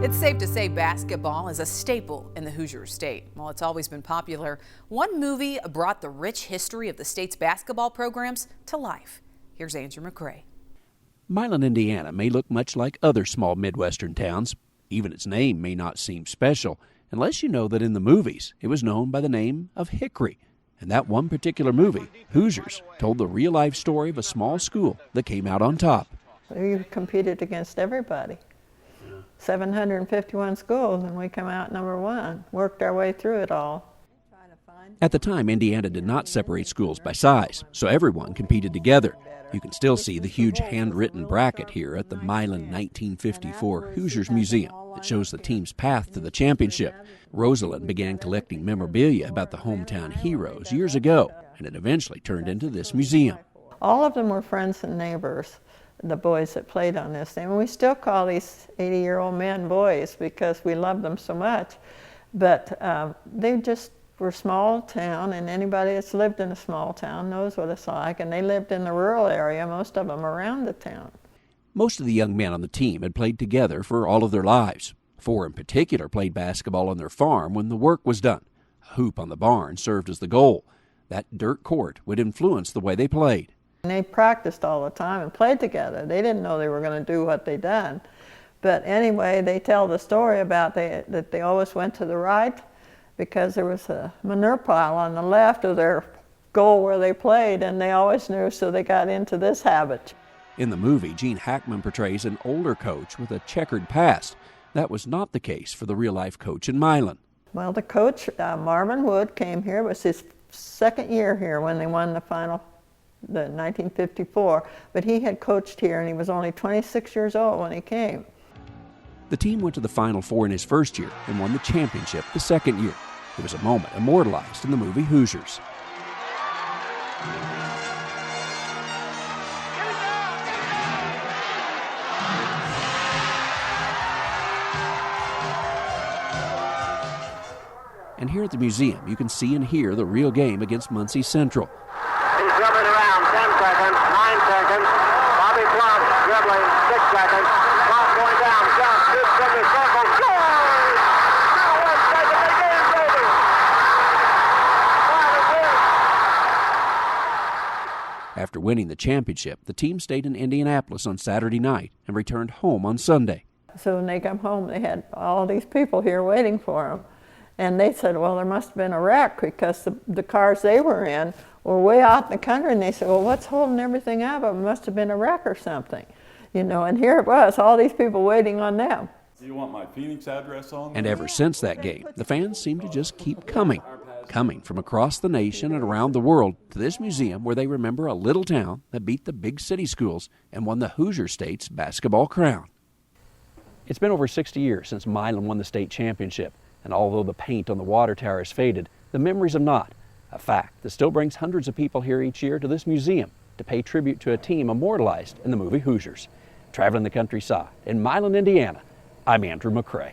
It's safe to say basketball is a staple in the Hoosier state. While it's always been popular, one movie brought the rich history of the state's basketball programs to life. Here's Andrew McCrae. Milan, Indiana may look much like other small Midwestern towns. Even its name may not seem special, unless you know that in the movies it was known by the name of Hickory. And that one particular movie, Hoosiers, told the real-life story of a small school that came out on top. We competed against everybody. 751 schools, and we come out number one. Worked our way through it all. At the time, Indiana did not separate schools by size, so everyone competed together. You can still see the huge handwritten bracket here at the Milan 1954 Hoosiers Museum that shows the team's path to the championship. Rosalind began collecting memorabilia about the hometown heroes years ago, and it eventually turned into this museum. All of them were friends and neighbors, the boys that played on this team. And we still call these 80-year-old men boys because we love them so much. But they just were small town, and anybody that's lived in a small town knows what it's like. And they lived in the rural area, most of them around the town. Most of the young men on the team had played together for all of their lives. 4 in particular played basketball on their farm when the work was done. A hoop on the barn served as the goal. That dirt court would influence the way they played. And they practiced all the time and played together. They didn't know they were going to do what they done. But anyway, they tell the story about that they always went to the right because there was a manure pile on the left of their goal where they played, and they always knew, so they got into this habit. In the movie, Gene Hackman portrays an older coach with a checkered past. That was not the case for the real-life coach in Milan. Well, the coach, Marvin Wood, came here. It was his second year here when they won the final, the 1954. But he had coached here, and he was only 26 years old when he came. The team went to the Final Four in his first year and won the championship the second year. It was a moment immortalized in the movie Hoosiers. And here at the museum, you can see and hear the real game against Muncie Central. He's dribbling around, 10 seconds, 9 seconds. Bobby Clark dribbling, 6 seconds. Clark going down, jump, shoots from the circle, scores! Now 1 second, the game's over. After winning the championship, the team stayed in Indianapolis on Saturday night and returned home on Sunday. So when they come home, they had all these people here waiting for them. And they said, well, there must have been a wreck because the cars they were in were way out in the country. And they said, well, what's holding everything up? It must have been a wreck or something. You know, and here it was, all these people waiting on them. Do you want my Phoenix address on? And ever since that game, the fans seem to just keep coming from across the nation and around the world to this museum where they remember a little town that beat the big city schools and won the Hoosier State's basketball crown. It's been over 60 years since Milan won the state championship. And although the paint on the water tower has faded, the memories have not. A fact that still brings hundreds of people here each year to this museum to pay tribute to a team immortalized in the movie Hoosiers. Traveling the countryside in Milan, Indiana, I'm Andrew McCrae.